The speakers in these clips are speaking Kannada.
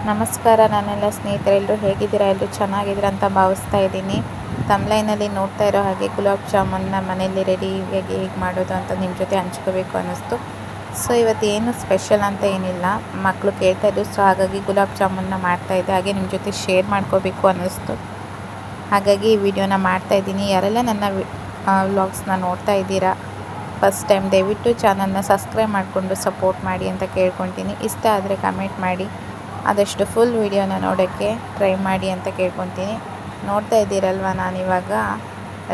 ನಮಸ್ಕಾರ ನನ್ನೆಲ್ಲ ಸ್ನೇಹಿತರೆಲ್ಲರೂ ಹೇಗಿದ್ದೀರಾ? ಎಲ್ಲರೂ ಚೆನ್ನಾಗಿದ್ದೀರಾ ಅಂತ ಭಾವಿಸ್ತಾ ಇದ್ದೀನಿ. ತಮ್ಲೈನಲ್ಲಿ ನೋಡ್ತಾ ಇರೋ ಹಾಗೆ ಗುಲಾಬ್ ಜಾಮೂನ್ನ ಮನೆಯಲ್ಲಿ ರೆಡಿಯಾಗಿ ಹೇಗೆ ಮಾಡೋದು ಅಂತ ನಿಮ್ಮ ಜೊತೆ ಹಂಚ್ಕೋಬೇಕು ಅನ್ನಿಸ್ತು. ಸೊ ಇವತ್ತು ಏನು ಸ್ಪೆಷಲ್ ಅಂತ ಏನಿಲ್ಲ, ಮಕ್ಕಳು ಕೇಳ್ತಾ ಇದ್ರು. ಸೊ ಹಾಗಾಗಿ ಗುಲಾಬ್ ಜಾಮೂನ್ನ ಮಾಡ್ತಾಯಿದ್ದೆ, ಹಾಗೆ ನಿಮ್ಮ ಜೊತೆ ಶೇರ್ ಮಾಡ್ಕೋಬೇಕು ಅನ್ನಿಸ್ತು. ಹಾಗಾಗಿ ಈ ವಿಡಿಯೋನ ಮಾಡ್ತಾಯಿದ್ದೀನಿ. ಯಾರೆಲ್ಲ ನನ್ನ ವ್ಲಾಗ್ಸ್ನ ನೋಡ್ತಾ ಇದ್ದೀರಾ ಫಸ್ಟ್ ಟೈಮ್, ದಯವಿಟ್ಟು ಚಾನಲ್ನ ಸಬ್ಸ್ಕ್ರೈಬ್ ಮಾಡಿಕೊಂಡು ಸಪೋರ್ಟ್ ಮಾಡಿ ಅಂತ ಕೇಳ್ಕೊತೀನಿ. ಇಷ್ಟ ಆದರೆ ಕಮೆಂಟ್ ಮಾಡಿ, ಆದಷ್ಟು ಫುಲ್ ವಿಡಿಯೋನ ನೋಡೋಕ್ಕೆ ಟ್ರೈ ಮಾಡಿ ಅಂತ ಕೇಳ್ಕೊತೀನಿ. ನೋಡ್ತಾ ಇದ್ದೀರಲ್ವ, ನಾನಿವಾಗ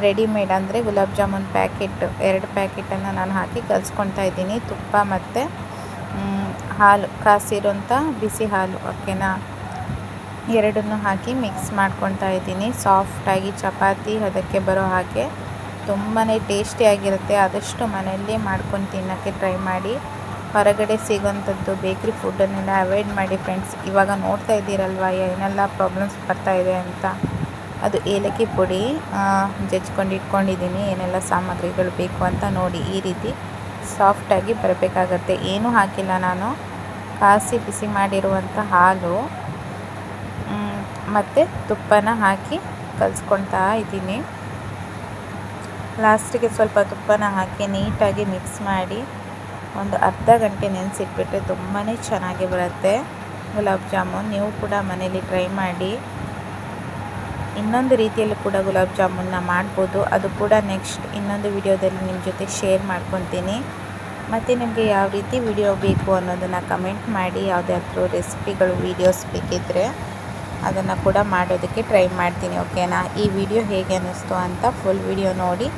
ರೆಡಿಮೇಡ್ ಅಂದರೆ ಗುಲಾಬ್ ಜಾಮೂನ್ ಪ್ಯಾಕೆಟ್ 2 ಪ್ಯಾಕೆಟನ್ನು ನಾನು ಹಾಕಿ ಕಲಿಸ್ಕೊತಾ ಇದ್ದೀನಿ. ತುಪ್ಪ ಮತ್ತು ಹಾಲು, ಕಾಸಿರೋಂಥ ಬಿಸಿ ಹಾಲು, ಓಕೆನಾ, ಎರಡನ್ನೂ ಹಾಕಿ ಮಿಕ್ಸ್ ಮಾಡ್ಕೊತಾ ಇದ್ದೀನಿ. ಸಾಫ್ಟಾಗಿ ಚಪಾತಿ ಅದಕ್ಕೆ ಬರೋ ಹಾಗೆ ತುಂಬಾ ಟೇಸ್ಟಿಯಾಗಿರುತ್ತೆ. ಆದಷ್ಟು ಮನೆಯಲ್ಲೇ ಮಾಡ್ಕೊಂಡು ತಿನ್ನೋಕ್ಕೆ ಟ್ರೈ ಮಾಡಿ. ಹೊರಗಡೆ ಸಿಗೋಂಥದ್ದು ಬೇಕ್ರಿ ಫುಡ್ಡನ್ನೆಲ್ಲ ಅವಾಯ್ಡ್ ಮಾಡಿ ಫ್ರೆಂಡ್ಸ್. ಇವಾಗ ನೋಡ್ತಾ ಇದ್ದೀರಲ್ವ ಏನೆಲ್ಲ ಪ್ರಾಬ್ಲಮ್ಸ್ ಬರ್ತಾಯಿದೆ ಅಂತ. ಅದು ಏಲಕ್ಕಿ ಪುಡಿ ಜಜ್ಕೊಂಡು ಇಟ್ಕೊಂಡಿದ್ದೀನಿ, ಏನೆಲ್ಲ ಸಾಮಗ್ರಿಗಳು ಬೇಕು ಅಂತ ನೋಡಿ. ಈ ರೀತಿ ಸಾಫ್ಟಾಗಿ ಬರಬೇಕಾಗತ್ತೆ. ಏನೂ ಹಾಕಿಲ್ಲ ನಾನು, ಕಾಸಿ ಬಿಸಿ ಮಾಡಿರುವಂಥ ಹಾಲು ಮತ್ತು ತುಪ್ಪನ ಹಾಕಿ ಕಲಿಸ್ಕೊಳ್ತಾ ಇದ್ದೀನಿ. ಲಾಸ್ಟಿಗೆ ಸ್ವಲ್ಪ ತುಪ್ಪನ ಹಾಕಿ ನೀಟಾಗಿ ಮಿಕ್ಸ್ ಮಾಡಿ ಒಂದು ಅರ್ಧ ಗಂಟೆ ನೆನೆಸಿಟ್ಬಿಟ್ರೆ ತುಂಬಾ ಚೆನ್ನಾಗಿ ಬರುತ್ತೆ ಗುಲಾಬ್ ಜಾಮೂನ್. ನೀವು ಕೂಡ ಮನೇಲಿ ಟ್ರೈ ಮಾಡಿ. ಇನ್ನೊಂದು ರೀತಿಯಲ್ಲೂ ಕೂಡ ಗುಲಾಬ್ ಜಾಮೂನ್ನ ಮಾಡ್ಬೋದು, ಅದು ಕೂಡ ನೆಕ್ಸ್ಟ್ ಇನ್ನೊಂದು ವಿಡಿಯೋದಲ್ಲಿ ನಿಮ್ಮ ಜೊತೆ ಶೇರ್ ಮಾಡ್ಕೊತೀನಿ. ಮತ್ತು ನಿಮಗೆ ಯಾವ ರೀತಿ ವಿಡಿಯೋ ಬೇಕು ಅನ್ನೋದನ್ನು ಕಮೆಂಟ್ ಮಾಡಿ. ಯಾವುದಾದ್ರೂ ರೆಸಿಪಿಗಳು ವೀಡಿಯೋಸ್ ಬೇಕಿದ್ದರೆ ಅದನ್ನು ಕೂಡ ಮಾಡೋದಕ್ಕೆ ಟ್ರೈ ಮಾಡ್ತೀನಿ, ಓಕೆನಾ. ಈ ವಿಡಿಯೋ ಹೇಗೆ ಅನ್ನಿಸ್ತು ಅಂತ ಫುಲ್ ವಿಡಿಯೋ ನೋಡಿ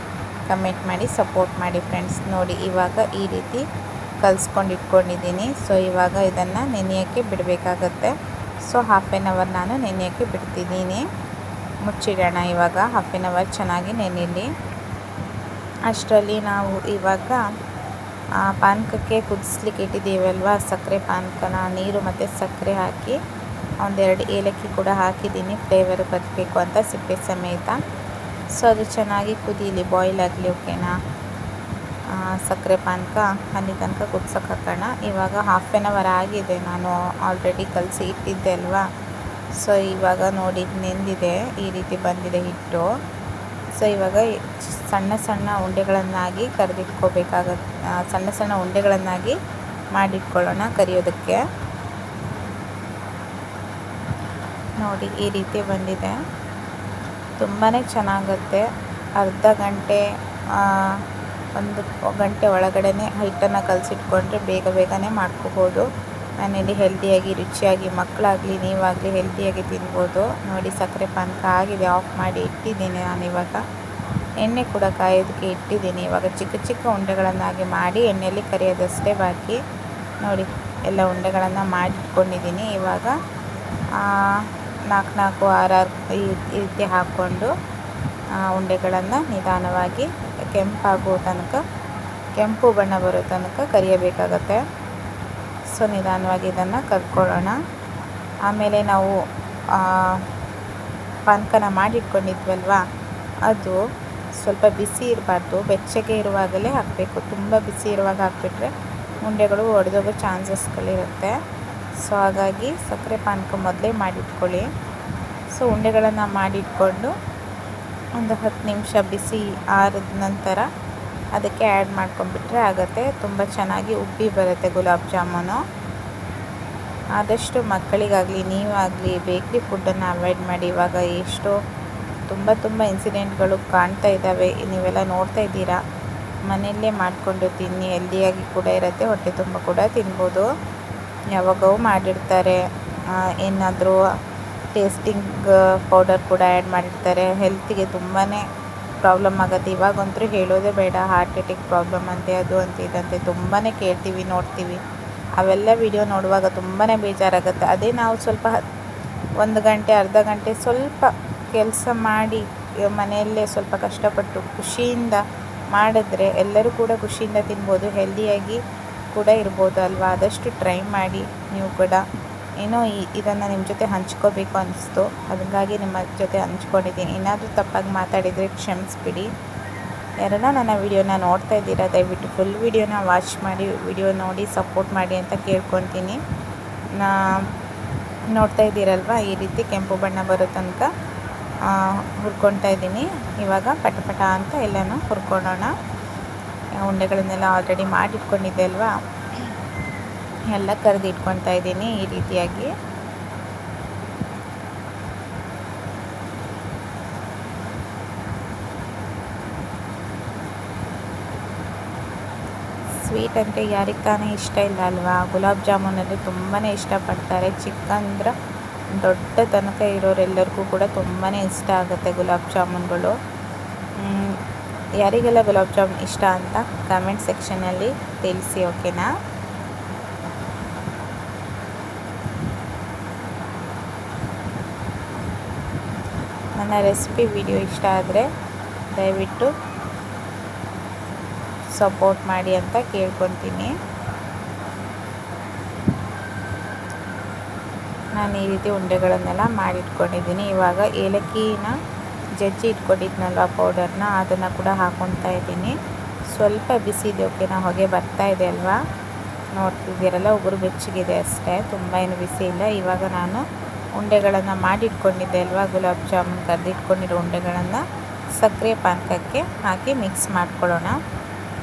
ಕಮೆಂಟ್ ಮಾಡಿ ಸಪೋರ್ಟ್ ಮಾಡಿ ಫ್ರೆಂಡ್ಸ್. ನೋಡಿ ಇವಾಗ ಈ ರೀತಿ ಕಲಿಸ್ಕೊಂಡು ಇಟ್ಕೊಂಡಿದ್ದೀನಿ. ಸೊ ಇವಾಗ ಇದನ್ನು ನೆನೆಯೋಕ್ಕೆ ಬಿಡಬೇಕಾಗತ್ತೆ. ಸೊ ಹಾಫ್ ಆನ್ ಅವರ್ ನಾನು ನೆನೆಯೋಕ್ಕೆ ಬಿಡ್ತಿದ್ದೀನಿ. ಮುಚ್ಚಿಡೋಣ. ಇವಾಗ ಹಾಫ್ ಆನ್ ಅವರ್ ಚೆನ್ನಾಗಿ ನೆನೆಯಲಿ. ಅಷ್ಟರಲ್ಲಿ ನಾವು ಇವಾಗ ಪಾನಕಕ್ಕೆ ಕುದಿಸ್ಲಿಕ್ಕೆ ಇಟ್ಟಿದ್ದೀವಲ್ವ, ಸಕ್ಕರೆ ಪಾನಕನ ನೀರು ಮತ್ತು ಸಕ್ಕರೆ ಹಾಕಿ ಒಂದೆರಡು ಏಲಕ್ಕಿ ಕೂಡ ಹಾಕಿದ್ದೀನಿ, ಫ್ಲೇವರ್ ಬರಬೇಕು ಅಂತ ಸಿಪ್ಪೆ ಸಮೇತ. ಸೊ ಅದು ಚೆನ್ನಾಗಿ ಕುದೀಲಿ, ಬಾಯ್ಲ್ ಆಗಲಿ, ಓಕೆನಾ. ಸಕ್ಕರೆ ಪಾನಕ ಅಲ್ಲಿ ತನಕ ಕುದಿಸೋಕೆ ಹಾಕೋಣ. ಇವಾಗ ಹಾಫ್ ಆನ್ ಅವರ್ ಆಗಿದೆ, ನಾನು ಆಲ್ರೆಡಿ ಕಲಸಿ ಇಟ್ಟಿದ್ದೆ ಅಲ್ವಾ. ಸೊ ಇವಾಗ ನೋಡಿ ನೆಂದಿದೆ, ಈ ರೀತಿ ಬಂದಿದೆ ಹಿಟ್ಟು. ಸೊ ಇವಾಗ ಸಣ್ಣ ಸಣ್ಣ ಉಂಡೆಗಳನ್ನಾಗಿ ಕರೆದಿಟ್ಕೋಬೇಕಾಗತ್ತೆ, ಸಣ್ಣ ಸಣ್ಣ ಉಂಡೆಗಳನ್ನಾಗಿ ಮಾಡಿಟ್ಕೊಳ್ಳೋಣ ಕರಿಯೋದಕ್ಕೆ. ನೋಡಿ ಈ ರೀತಿ ಬಂದಿದೆ, ತುಂಬಾ ಚೆನ್ನಾಗುತ್ತೆ. ಅರ್ಧ ಗಂಟೆ 1 ಗಂಟೆ ಒಳಗಡೆ ಹಿಟ್ಟನ್ನು ಕಲಸಿಟ್ಕೊಂಡ್ರೆ ಬೇಗನೆ ಮಾಡ್ಕೋಬೋದು. ಮನೇಲಿ ಹೆಲ್ದಿಯಾಗಿ ರುಚಿಯಾಗಿ ಮಕ್ಕಳಾಗಲಿ ನೀವಾಗಲಿ ಹೆಲ್ದಿಯಾಗಿ ತಿನ್ಬೋದು. ನೋಡಿ ಸಕ್ಕರೆ ಪಾನಕ ಆಗಿದೆ, ಆಫ್ ಮಾಡಿ ಇಟ್ಟಿದ್ದೀನಿ. ನಾನಿವಾಗ ಎಣ್ಣೆ ಕೂಡ ಕಾಯೋದಕ್ಕೆ ಇಟ್ಟಿದ್ದೀನಿ. ಇವಾಗ ಚಿಕ್ಕ ಚಿಕ್ಕ ಉಂಡೆಗಳನ್ನಾಗಿ ಮಾಡಿ ಎಣ್ಣೆಯಲ್ಲಿ ಕರಿಯೋದಷ್ಟೇ ಬಾಕಿ. ನೋಡಿ ಎಲ್ಲ ಉಂಡೆಗಳನ್ನು ಮಾಡಿಟ್ಕೊಂಡಿದ್ದೀನಿ. ಇವಾಗ 4 6 ಈ ರೀತಿ ಹಾಕ್ಕೊಂಡು ಉಂಡೆಗಳನ್ನು ನಿಧಾನವಾಗಿ ಕೆಂಪು ಬಣ್ಣ ಬರೋ ತನಕ ಕರಿಯಬೇಕಾಗತ್ತೆ. ಸೊ ನಿಧಾನವಾಗಿ ಇದನ್ನು ಕರ್ಕೊಳ್ಳೋಣ. ಆಮೇಲೆ ನಾವು ಪಾನಕನ ಮಾಡಿಟ್ಕೊಂಡಿದ್ವಲ್ವ, ಅದು ಸ್ವಲ್ಪ ಬಿಸಿ ಇರಬಾರ್ದು, ಬೆಚ್ಚಗೆ ಇರುವಾಗಲೇ ಹಾಕಬೇಕು. ತುಂಬ ಬಿಸಿ ಇರುವಾಗ ಹಾಕಿಬಿಟ್ರೆ ಉಂಡೆಗಳು ಒಡೆದೋಗೋ ಚಾನ್ಸಸ್ಗಳಿರುತ್ತೆ. ಸೊ ಹಾಗಾಗಿ ಸಕ್ಕರೆ ಪಾನಕ ಮೊದಲೇ ಮಾಡಿಟ್ಕೊಳ್ಳಿ. ಸೊ ಉಂಡೆಗಳನ್ನು ಮಾಡಿಟ್ಕೊಂಡು ಒಂದು 10 ನಿಮಿಷ ಬಿಸಿ ಆರಿದ ನಂತರ ಅದಕ್ಕೆ ಆ್ಯಡ್ ಮಾಡ್ಕೊಂಡ್ಬಿಟ್ರೆ ಆಗುತ್ತೆ. ತುಂಬ ಚೆನ್ನಾಗಿ ಉಬ್ಬಿ ಬರುತ್ತೆ ಗುಲಾಬ್ ಜಾಮೂನು. ಆದಷ್ಟು ಮಕ್ಕಳಿಗಾಗಲಿ ನೀವಾಗಲಿ ಬೇಕ್ರಿ ಫುಡ್ಡನ್ನು ಅವಾಯ್ಡ್ ಮಾಡಿ. ಇವಾಗ ಎಷ್ಟೋ ತುಂಬ ಇನ್ಸಿಡೆಂಟ್ಗಳು ಕಾಣ್ತಾ ಇದ್ದಾವೆ, ನೀವೆಲ್ಲ ನೋಡ್ತಾ ಇದ್ದೀರಾ. ಮನೆಯಲ್ಲೇ ಮಾಡಿಕೊಂಡು ತಿನ್ನಿ, ಹೆಲ್ದಿಯಾಗಿ ಕೂಡ ಇರುತ್ತೆ, ಹೊಟ್ಟೆ ತುಂಬ ಕೂಡ ತಿನ್ಬೋದು. ಯಾವಾಗವೂ ಮಾಡಿರ್ತಾರೆ, ಏನಾದರೂ ಟೇಸ್ಟಿಂಗ್ ಪೌಡರ್ ಕೂಡ ಆ್ಯಡ್ ಮಾಡಿರ್ತಾರೆ. ಹೆಲ್ತಿಗೆ ತುಂಬಾ ಪ್ರಾಬ್ಲಮ್ ಆಗುತ್ತೆ. ಇವಾಗಂತೂ ಹೇಳೋದೇ ಬೇಡ, ಹಾರ್ಟ್ ಅಟ್ಯಾಕ್ ಪ್ರಾಬ್ಲಮ್ ಅಂತೆ, ಅದು ಅಂತ ಇದಂತೆ ತುಂಬಾ ಕೇಳ್ತೀವಿ ನೋಡ್ತೀವಿ. ಅವೆಲ್ಲ ವಿಡಿಯೋ ನೋಡುವಾಗ ತುಂಬಾ ಬೇಜಾರಾಗುತ್ತೆ. ಅದೇ ನಾವು ಸ್ವಲ್ಪ 1 ಗಂಟೆ ಅರ್ಧ ಗಂಟೆ ಸ್ವಲ್ಪ ಕೆಲಸ ಮಾಡಿ ಮನೆಯಲ್ಲೇ ಸ್ವಲ್ಪ ಕಷ್ಟಪಟ್ಟು ಖುಷಿಯಿಂದ ಮಾಡಿದ್ರೆ ಎಲ್ಲರೂ ಕೂಡ ಖುಷಿಯಿಂದ ತಿನ್ಬೋದು, ಹೆಲ್ದಿಯಾಗಿ ಕೂಡ ಇರ್ಬೋದು ಅಲ್ವಾ. ಆದಷ್ಟು ಟ್ರೈ ಮಾಡಿ ನೀವು ಕೂಡ. ಏನೋ ಇದನ್ನು ನಿಮ್ಮ ಜೊತೆ ಹಂಚ್ಕೋಬೇಕು ಅನ್ನಿಸ್ತು, ಹಾಗಾಗಿ ನಿಮ್ಮ ಜೊತೆ ಹಂಚ್ಕೊಂಡಿದ್ದೀನಿ. ಏನಾದರೂ ತಪ್ಪಾಗಿ ಮಾತಾಡಿದರೆ ಕ್ಷಮಿಸ್ಬಿಡಿ. ಯಾರೆಲ್ಲ ನನ್ನ ವಿಡಿಯೋನ ನೋಡ್ತಾ ಇದ್ದೀರಾ ದಯವಿಟ್ಟು ಫುಲ್ ವಿಡಿಯೋನ ವಾಚ್ ಮಾಡಿ, ವಿಡಿಯೋ ನೋಡಿ ಸಪೋರ್ಟ್ ಮಾಡಿ ಅಂತ ಕೇಳ್ಕೊತೀನಿ. ನೋಡ್ತಾ ಇದ್ದೀರಲ್ವ, ಈ ರೀತಿ ಕೆಂಪು ಬಣ್ಣ ಬರೋ ತನಕ ಹುರ್ಕೊಳ್ತಾ ಇದ್ದೀನಿ. ಇವಾಗ ಪಟ ಅಂತ ಎಲ್ಲನೂ ಹುರ್ಕೊಳ್ಳೋಣ. ಉಂಡೆಗಳನ್ನೆಲ್ಲ ಆಲ್ರೆಡಿ ಮಾಡಿಟ್ಕೊಂಡಿದ್ದೆ ಅಲ್ವಾ, ಎಲ್ಲ ಕರೆದು ಇಟ್ಕೊಳ್ತಾ ಇದ್ದೀನಿ ಈ ರೀತಿಯಾಗಿ. ಸ್ವೀಟ್ ಅಂದರೆ ಯಾರಿಗೆ ತಾನೇ ಇಷ್ಟ ಇಲ್ಲ ಅಲ್ವಾ. ಗುಲಾಬ್ ಜಾಮೂನ್ ಅಂದರೆ ತುಂಬಾ ಇಷ್ಟಪಡ್ತಾರೆ. ಚಿಕ್ಕಂದ್ರ ದೊಡ್ಡ ತನಕ ಇರೋರೆಲ್ಲರಿಗೂ ಕೂಡ ತುಂಬಾ ಇಷ್ಟ ಆಗುತ್ತೆ ಗುಲಾಬ್ ಜಾಮೂನ್ಗಳು. ಯಾರಿಗೆಲ್ಲ ಗುಲಾಬ್ ಜಾಮೂನ್ ಇಷ್ಟ ಅಂತ ಕಮೆಂಟ್ ಸೆಕ್ಷನಲ್ಲಿ ತಿಳಿಸಿ, ಓಕೆನಾ. ನನ್ನ ರೆಸಿಪಿ ವಿಡಿಯೋ ಇಷ್ಟ ಆದರೆ ದಯವಿಟ್ಟು ಸಪೋರ್ಟ್ ಮಾಡಿ ಅಂತ ಕೇಳ್ಕೊತೀನಿ. ನಾನು ಈ ರೀತಿ ಉಂಡೆಗಳನ್ನೆಲ್ಲ ಮಾಡಿಟ್ಕೊಂಡಿದ್ದೀನಿ. ಇವಾಗ ಏಲಕ್ಕಿನ ಜಜ್ಜಿ ಇಟ್ಕೊಂಡಿದ್ನಲ್ವ ಪೌಡರ್ನ, ಅದನ್ನು ಕೂಡ ಹಾಕ್ಕೊತಾ ಇದ್ದೀನಿ. ಸ್ವಲ್ಪ ಬಿಸಿ ಇದೆ, ಓಕೆನಾ. ಹೊಗೆ ಬರ್ತಾ ಇದೆ ಅಲ್ವಾ, ನೋಡ್ತಿದ್ದೀರಲ್ಲ, ಉಗುರು ಬೆಚ್ಚಗಿದೆ ಅಷ್ಟೇ, ತುಂಬ ಏನು ಬಿಸಿ ಇಲ್ಲ. ಇವಾಗ ನಾನು ಉಂಡೆಗಳನ್ನು ಮಾಡಿಟ್ಕೊಂಡಿದ್ದೆ ಅಲ್ವಾ, ಗುಲಾಬ್ ಜಾಮೂನ್ ಕರೆದಿಟ್ಕೊಂಡಿರೋ ಉಂಡೆಗಳನ್ನು ಸಕ್ಕರೆ ಪಾನಕಕ್ಕೆ ಹಾಕಿ ಮಿಕ್ಸ್ ಮಾಡ್ಕೊಳ್ಳೋಣ.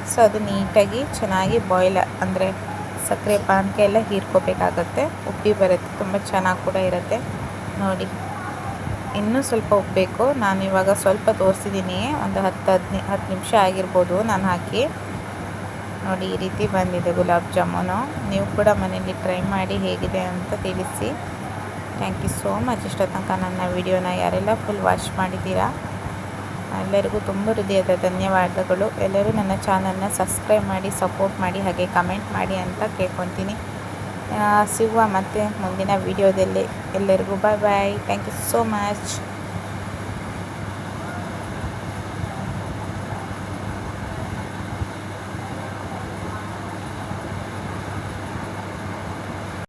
ಸೊ ಅದು ನೀಟಾಗಿ ಚೆನ್ನಾಗಿ ಬಾಯ್ಲ್ ಅಂದರೆ ಸಕ್ಕರೆ ಪಾನಕ ಎಲ್ಲ ಹೀರ್ಕೋಬೇಕಾಗತ್ತೆ. ಉಪ್ಪಿ ಬರುತ್ತೆ, ತುಂಬ ಚೆನ್ನಾಗಿ ಕೂಡ ಇರುತ್ತೆ. ನೋಡಿ, ಇನ್ನೂ ಸ್ವಲ್ಪ ಉಪ್ಪಬೇಕು. ನಾನು ಇವಾಗ ಸ್ವಲ್ಪ ತೋರಿಸಿದ್ದೀನಿ, ಒಂದು 10 ನಿಮಿಷ ಆಗಿರ್ಬೋದು ನಾನು ಹಾಕಿ. ನೋಡಿ, ಈ ರೀತಿ ಬಂದಿದೆ ಗುಲಾಬ್ ಜಾಮೂನು. ನೀವು ಕೂಡ ಮನೇಲಿ ಟ್ರೈ ಮಾಡಿ ಹೇಗಿದೆ ಅಂತ ತಿಳಿಸಿ. Thank you so much. ಇಷ್ಟ ತನಕ ನನ್ನ ವಿಡಿಯೋನ ಯಾರೆಲ್ಲ ಫುಲ್ ವಾಚ್ ಮಾಡಿದ್ದೀರಾ ಎಲ್ಲರಿಗೂ ತುಂಬ ಹೃದಯದ ಧನ್ಯವಾದಗಳು. ಎಲ್ಲರೂ ನನ್ನ ಚಾನಲ್ನ ಸಬ್ಸ್ಕ್ರೈಬ್ ಮಾಡಿ, ಸಪೋರ್ಟ್ ಮಾಡಿ, ಹಾಗೆ ಕಮೆಂಟ್ ಮಾಡಿ ಅಂತ ಕೇಳ್ಕೊತೀನಿ. ಸಿಗುವ ಮತ್ತೆ ಮುಂದಿನ ವಿಡಿಯೋದಲ್ಲಿ. ಎಲ್ಲರಿಗೂ bye bye. Thank you so much.